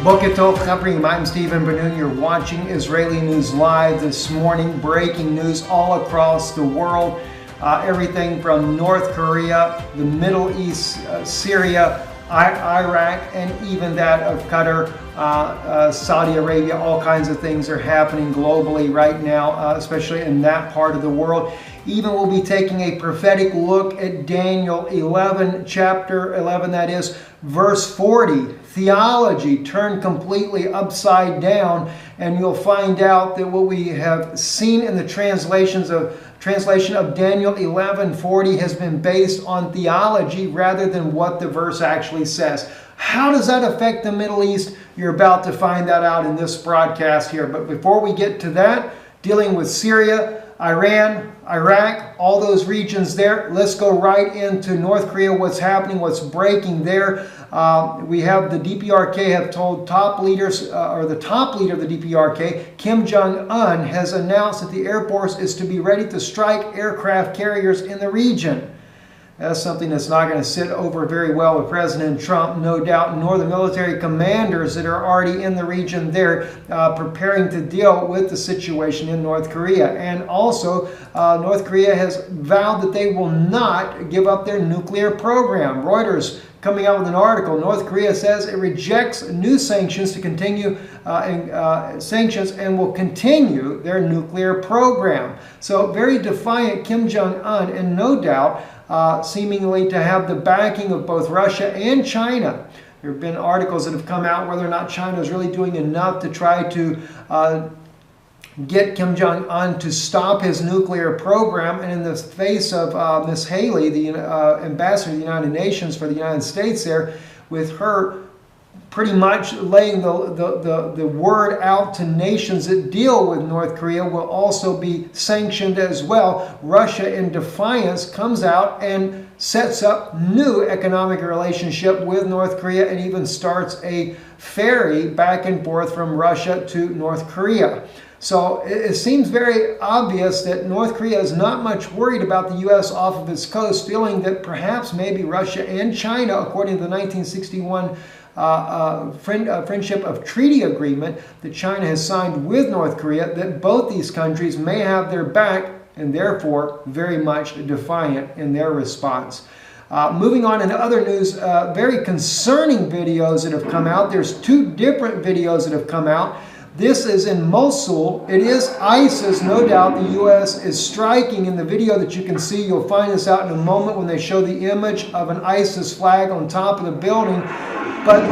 Boker Tov Chavrim, I'm Stephen Benoon. You're watching Israeli News Live this morning. Breaking news all across the world. Everything from North Korea, the Middle East, Syria, Iraq, and even that of Qatar, Saudi Arabia. All kinds of things are happening globally right now, especially in that part of the world. Even we'll be taking a prophetic look at Daniel 11, chapter 11, that is, verse 40. Theology turned completely upside down, and you'll find out that what we have seen in the translation of Daniel 11:40 has been based on theology rather than what the verse actually says. How does that affect the Middle East? You're about to find that out in this broadcast here. But before we get to that, dealing with Syria, Iran, Iraq, all those regions there, let's go right into North Korea, what's happening, what's breaking there. We have the DPRK have told top leaders, or the top leader of the DPRK, Kim Jong-un, has announced that the Air Force is to be ready to strike aircraft carriers in the region. That's something that's not going to sit over very well with President Trump, no doubt, nor the military commanders that are already in the region there preparing to deal with the situation in North Korea. And also, North Korea has vowed that they will not give up their nuclear program. Reuters coming out with an article, North Korea says it rejects new sanctions to continue sanctions and will continue their nuclear program. So very defiant Kim Jong-un, and no doubt seemingly to have the backing of both Russia and China. There have been articles that have come out whether or not China is really doing enough to try to get Kim Jong-un to stop his nuclear program. And in the face of Ms. Haley, the ambassador to the United Nations for the United States there, with her pretty much laying the word out to nations that deal with North Korea will also be sanctioned as well. Russia, in defiance, comes out and sets up new economic relationship with North Korea and even starts a ferry back and forth from Russia to North Korea. So it seems very obvious that North Korea is not much worried about the U.S. off of its coast, feeling that perhaps maybe Russia and China, according to the 1961 Friendship of Treaty Agreement that China has signed with North Korea, that both these countries may have their back and therefore very much defiant in their response. Moving on into other news, very concerning videos that have come out. There's two different videos that have come out. This is in Mosul. It is ISIS, no doubt. The U.S. is striking. In the video that you can see, you'll find this out in a moment when they show the image of an ISIS flag on top of the building. But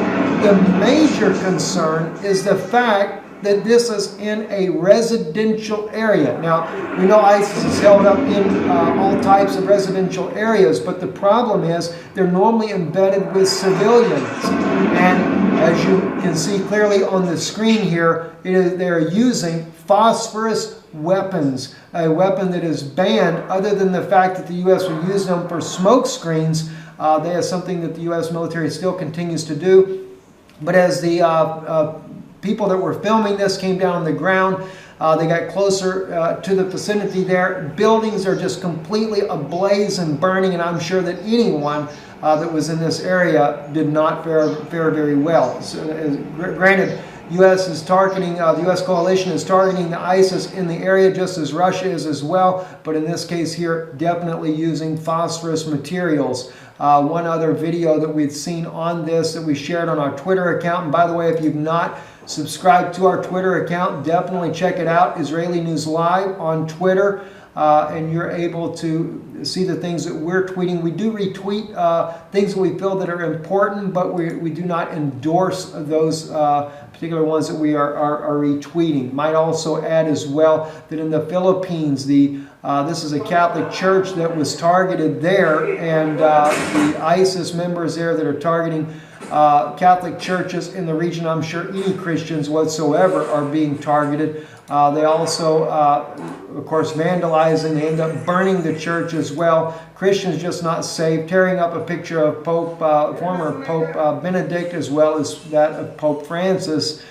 the major concern is the fact that this is in a residential area. Now, we know ISIS is held up in all types of residential areas, but the problem is they're normally embedded with civilians. And as you can see clearly on the screen here, they're using phosphorus weapons, a weapon that is banned other than the fact that the U.S. will use them for smoke screens. That is something that the U.S. military still continues to do. But as the people that were filming this came down on the ground, they got closer to the vicinity there. Buildings are just completely ablaze and burning, and I'm sure that anyone that was in this area did not fare very well. So, granted, U.S. is targeting, the U.S. coalition is targeting the ISIS in the area just as Russia is as well, but in this case here, definitely using phosphorus materials. One other video that we've seen on this that we shared on our Twitter account, and by the way, if you've not subscribed to our Twitter account, definitely check it out, Israeli News Live on Twitter, and you're able to see the things that we're tweeting. We do retweet things that we feel that are important, but we do not endorse those particular ones that we are retweeting. Might also add as well that in the Philippines, this is a Catholic church that was targeted there, and the ISIS members there that are targeting Catholic churches in the region, I'm sure any Christians whatsoever are being targeted. They also, of course, vandalizing. They end up burning the church as well. Christians just not safe. Tearing up a picture of former Pope Benedict as well as that of Pope Francis.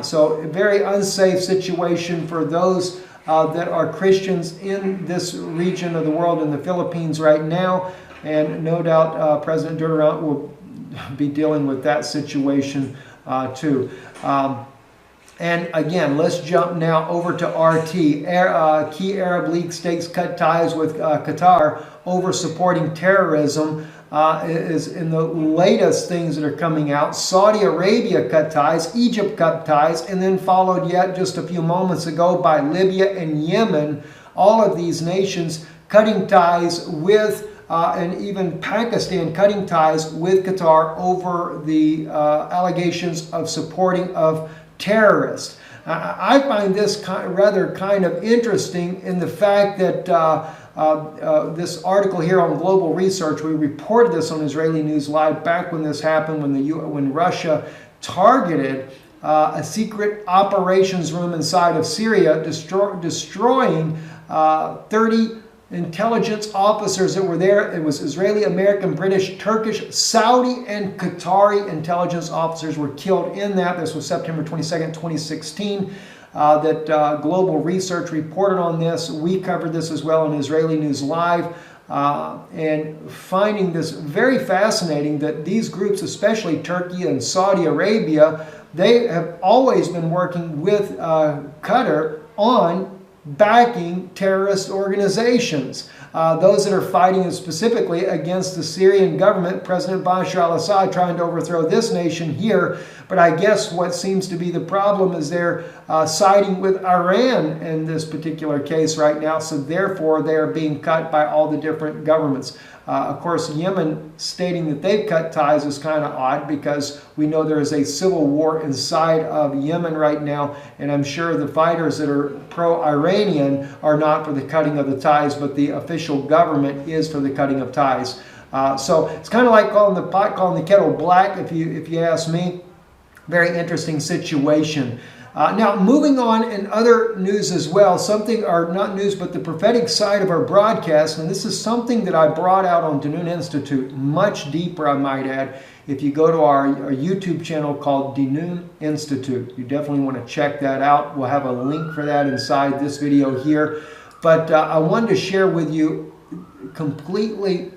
So a very unsafe situation for those that are Christians in this region of the world, in the Philippines right now. And no doubt President Duterte will be dealing with that situation too. And again, let's jump now over to RT. Key Arab League states cut ties with Qatar over supporting terrorism. Is in the latest things that are coming out. Saudi Arabia cut ties, Egypt cut ties, and then followed yet just a few moments ago by Libya and Yemen. All of these nations cutting ties with, and even Pakistan cutting ties with Qatar over the allegations of supporting of terrorists. I find this rather kind of interesting in the fact that this article here on Global Research, we reported this on Israeli News Live back when this happened, when Russia targeted a secret operations room inside of Syria, destroying 30 intelligence officers that were there. It was Israeli, American, British, Turkish, Saudi, and Qatari intelligence officers were killed in that. This was September 22nd, 2016. That Global Research reported on this. We covered this as well on Israeli News Live. And finding this very fascinating that these groups, especially Turkey and Saudi Arabia, they have always been working with Qatar on backing terrorist organizations. Those that are fighting specifically against the Syrian government, President Bashar al-Assad trying to overthrow this nation here. But I guess what seems to be the problem is they're siding with Iran in this particular case right now. So therefore, they are being cut by all the different governments. Of course, Yemen stating that they've cut ties is kind of odd because we know there is a civil war inside of Yemen right now, and I'm sure the fighters that are pro-Iranian are not for the cutting of the ties, but the official government is for the cutting of ties. So it's kind of like calling the pot, calling the kettle black, if you ask me. Very interesting situation. Now, moving on in other news as well, something, or not news, but the prophetic side of our broadcast, and this is something that I brought out on Danun Institute, much deeper, I might add. If you go to our YouTube channel called Danun Institute, you definitely want to check that out. We'll have a link for that inside this video here. But I wanted to share with you completely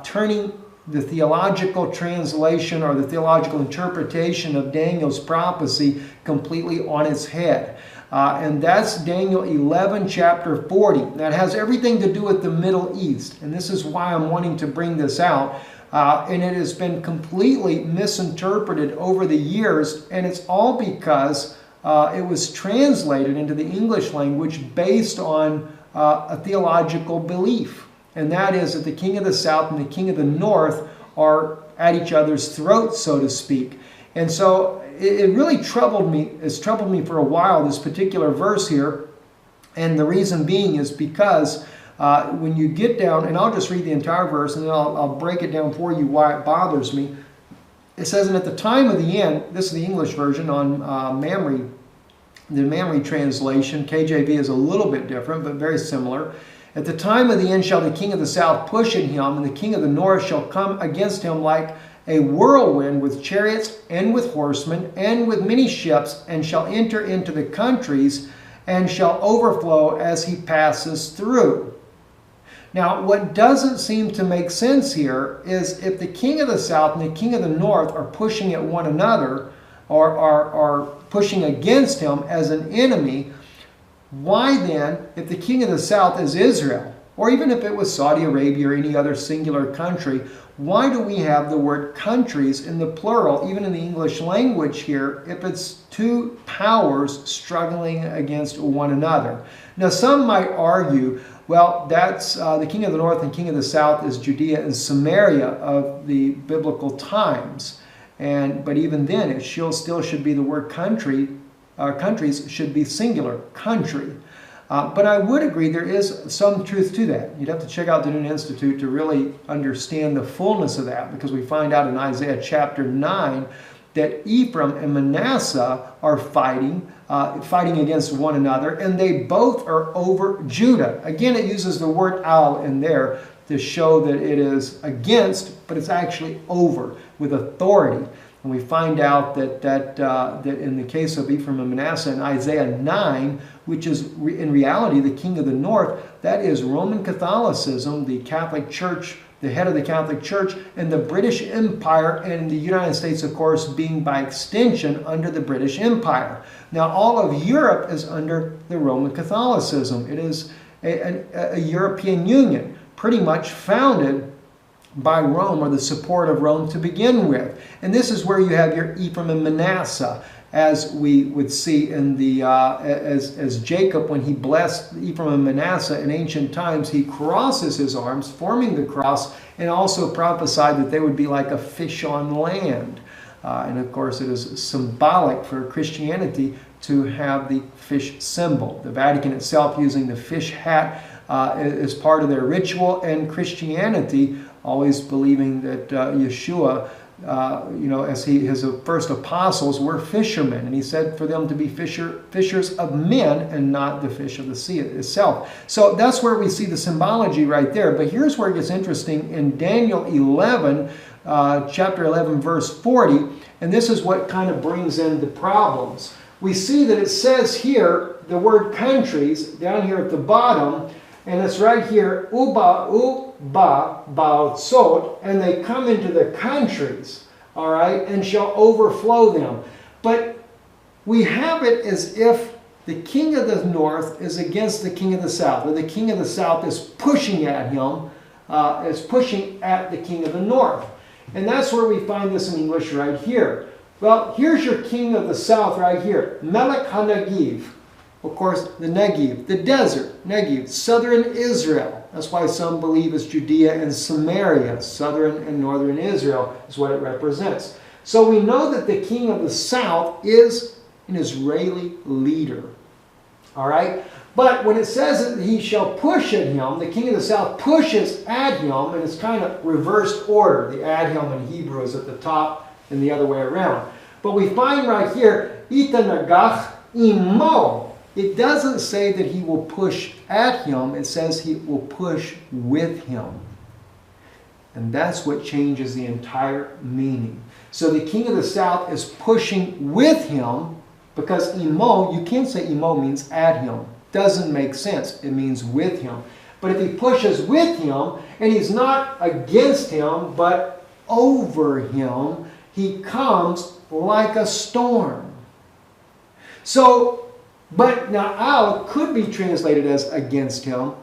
turning the theological translation or the theological interpretation of Daniel's prophecy completely on its head. And that's Daniel 11, chapter 40. That has everything to do with the Middle East. And this is why I'm wanting to bring this out. And it has been completely misinterpreted over the years. And it's all because it was translated into the English language based on a theological belief. And that is that the king of the south and the king of the north are at each other's throats, so to speak. And so it really troubled me. It's troubled me for a while, this particular verse here. And the reason being is because when you get down, and I'll just read the entire verse and then I'll break it down for you why it bothers me. It says, and at the time of the end, this is the English version on the Mamre translation. KJV is a little bit different, but very similar. At the time of the end shall the king of the south push at him, and the king of the north shall come against him like a whirlwind with chariots and with horsemen and with many ships, and shall enter into the countries and shall overflow as he passes through. Now, what doesn't seem to make sense here is if the king of the south and the king of the north are pushing at one another or are pushing against him as an enemy, why then, if the king of the south is Israel, or even if it was Saudi Arabia or any other singular country, why do we have the word countries in the plural, even in the English language here, if it's two powers struggling against one another? Now, some might argue, well, that's the king of the north and king of the south is Judea and Samaria of the biblical times. But even then, it still should be the word country. Countries should be singular, country. But I would agree there is some truth to that. You'd have to check out the Danun Institute to really understand the fullness of that, because we find out in Isaiah chapter 9 that Ephraim and Manasseh are fighting against one another, and they both are over Judah. Again, it uses the word al in there to show that it is against, but it's actually over with authority. And we find out that in the case of Ephraim and Manasseh in Isaiah 9, which is in reality the king of the north, that is Roman Catholicism, the Catholic Church the head of the Catholic Church, and the British Empire, and the United States, of course, being by extension under the British Empire. Now, all of Europe is under the Roman Catholicism. It is a European Union, pretty much founded by Rome, or the support of Rome to begin with. And this is where you have your Ephraim and Manasseh, as we would see in the as Jacob, when he blessed Ephraim and Manasseh in ancient times, he crosses his arms, forming the cross, and also prophesied that they would be like a fish on land. And of course, it is symbolic for Christianity to have the fish symbol. The Vatican itself using the fish hat as part of their ritual, and Christianity always believing that Yeshua, as his first apostles were fishermen, and he said for them to be fishers of men and not the fish of the sea itself. So that's where we see the symbology right there. But here's where it gets interesting in Daniel 11, chapter 11, verse 40, and this is what kind of brings in the problems. We see that it says here, the word countries, down here at the bottom, and it's right here, Ba'atzot, and they come into the countries, all right, and shall overflow them. But we have it as if the king of the north is against the king of the south, or the king of the south is pushing at him, is pushing at the king of the north. And that's where we find this in English right here. Well, here's your king of the south right here, Melech HaNegiv. Of course, the Negev, the desert, Negev, southern Israel. That's why some believe it's Judea and Samaria. Southern and northern Israel is what it represents. So we know that the king of the south is an Israeli leader. All right? But when it says that he shall push at him, the king of the south pushes at him, and it's kind of reversed order. The ad him in Hebrew is at the top and the other way around. But we find right here, Itanagach imo. It doesn't say that he will push at him. It says he will push with him. And that's what changes the entire meaning. So the king of the south is pushing with him, because imo, you can't say imo means at him. Doesn't make sense. It means with him. But if he pushes with him, and he's not against him, but over him, he comes like a storm. So, but now al could be translated as against him,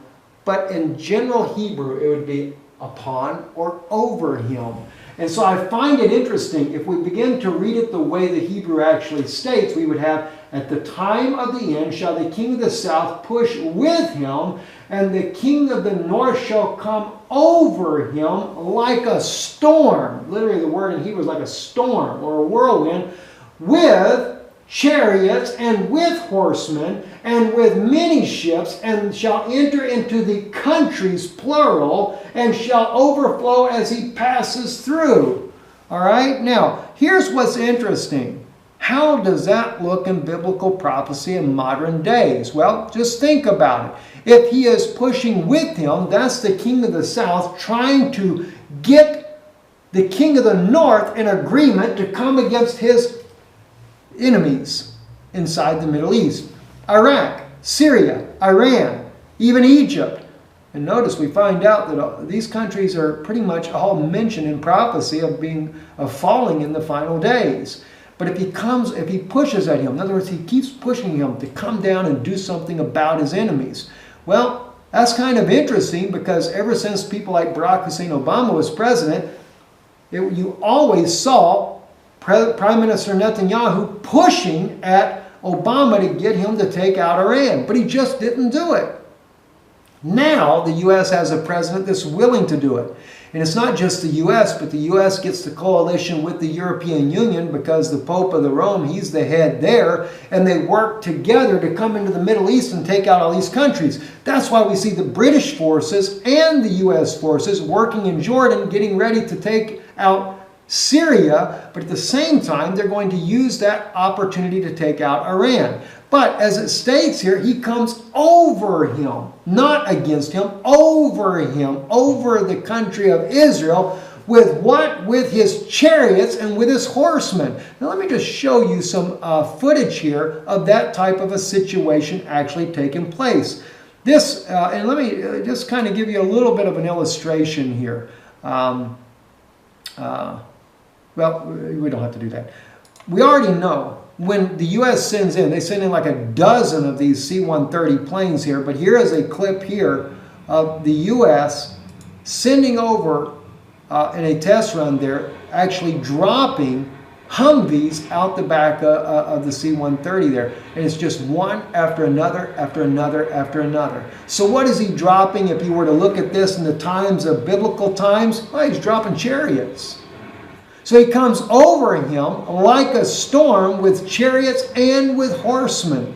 but in general Hebrew it would be upon or over him. And so I find it interesting, if we begin to read it the way the Hebrew actually states, we would have, at the time of the end shall the king of the south push with him, and the king of the north shall come over him like a storm. Literally the word in Hebrew is like a storm or a whirlwind, with chariots and with horsemen and with many ships, and shall enter into the countries, plural, and shall overflow as he passes through. All right? Now, here's what's interesting. How does that look in biblical prophecy in modern days? Well, just think about it. If he is pushing with him, that's the king of the south trying to get the king of the north in agreement to come against his enemies inside the Middle East. Iraq, Syria, Iran, even Egypt. And notice we find out that these countries are pretty much all mentioned in prophecy of falling in the final days. But if he pushes at him, in other words, he keeps pushing him to come down and do something about his enemies. Well, that's kind of interesting, because ever since people like Barack Hussein Obama was president, you always saw Prime Minister Netanyahu pushing at Obama to get him to take out Iran, but he just didn't do it. Now the U.S. has a president that's willing to do it. And it's not just the U.S., but the U.S. gets the coalition with the European Union, because the Pope of the Rome, he's the head there, and they work together to come into the Middle East and take out all these countries. That's why we see the British forces and the U.S. forces working in Jordan, getting ready to take out Syria, but at the same time, they're going to use that opportunity to take out Iran. But as it states here, he comes over him, not against him, over the country of Israel, with what? With his chariots and with his horsemen. Now let me just show you some footage here of that type of a situation actually taking place. And let me just kind of give you a little bit of an illustration here. well, we don't have to do that. We already know when the U.S. sends in, they send in like a dozen of these C-130 planes here, but here is a clip here of the U.S. sending over in a test run there, actually dropping Humvees out the back of the C-130 there. And it's just one after another, after another, after another. So what is he dropping if you were to look at this in the times of biblical times? Well, he's dropping chariots. So he comes over him like a storm with chariots and with horsemen.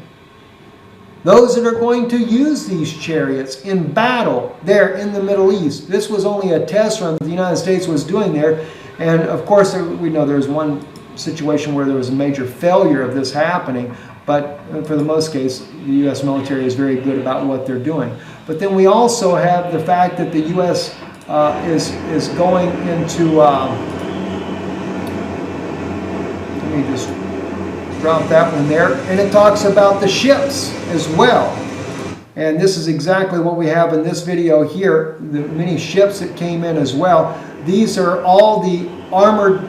Those that are going to use these chariots in battle there in the Middle East. This was only a test run that the United States was doing there. And of course, we know there's one situation where there was a major failure of this happening. But for the most case, the U.S. military is very good about what they're doing. But then we also have the fact that the U.S. is going into... let me just drop that one there. And it talks about the ships as well. And this is exactly what we have in this video here. The many ships that came in as well. These are all the armored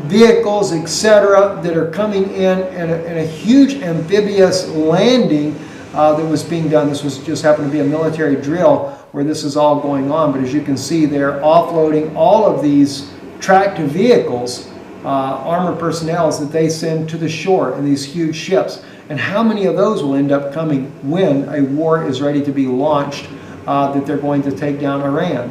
vehicles, etc., that are coming in a huge amphibious landing that was being done. This was just happened to be a military drill where this is all going on. But as you can see, they're offloading all of these tracked vehicles, armored personnel that they send to the shore in these huge ships. And how many of those will end up coming when a war is ready to be launched that they're going to take down Iran?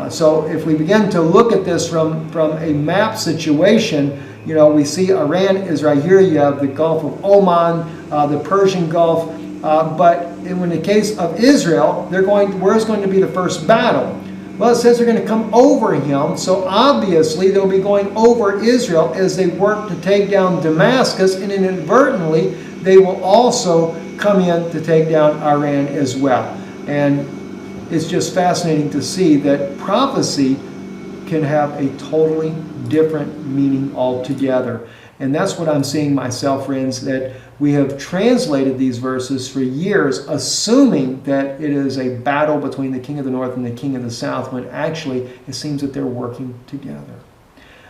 So if we begin to look at this from a map situation, you know, we see Iran is right here. You have the Gulf of Oman, the Persian Gulf. But in the case of Israel, where's going to be the first battle? Well, it says they're going to come over him. So obviously they'll be going over Israel as they work to take down Damascus, and inadvertently they will also come in to take down Iran as well. And it's just fascinating to see that prophecy can have a totally different meaning altogether. And that's what I'm seeing myself, friends, that we have translated these verses for years, assuming that it is a battle between the king of the north and the king of the south, when actually it seems that they're working together.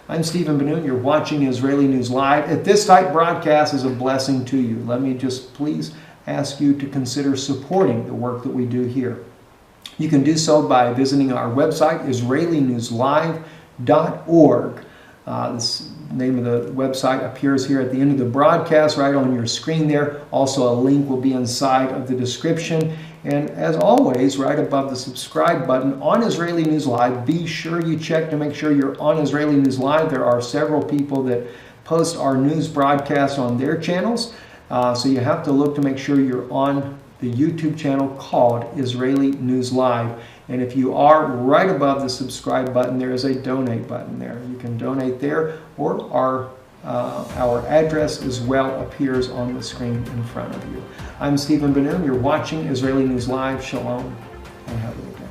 I'm Stephen Ben-Nun. You're watching Israeli News Live. If this type broadcast is a blessing to you, let me just please ask you to consider supporting the work that we do here. You can do so by visiting our website, IsraeliNewsLive.org. This name of the website appears here at the end of the broadcast, right on your screen there. Also, a link will be inside of the description. And as always, right above the subscribe button on Israeli News Live, be sure you check to make sure you're on Israeli News Live. There are several people that post our news broadcasts on their channels. So you have to look to make sure you're on the YouTube channel called Israeli News Live. And if you are, right above the subscribe button, there is a donate button there. You can donate there, or our address as well appears on the screen in front of you. I'm Stephen Ben-Nun. You're watching Israeli News Live. Shalom, and have a good day.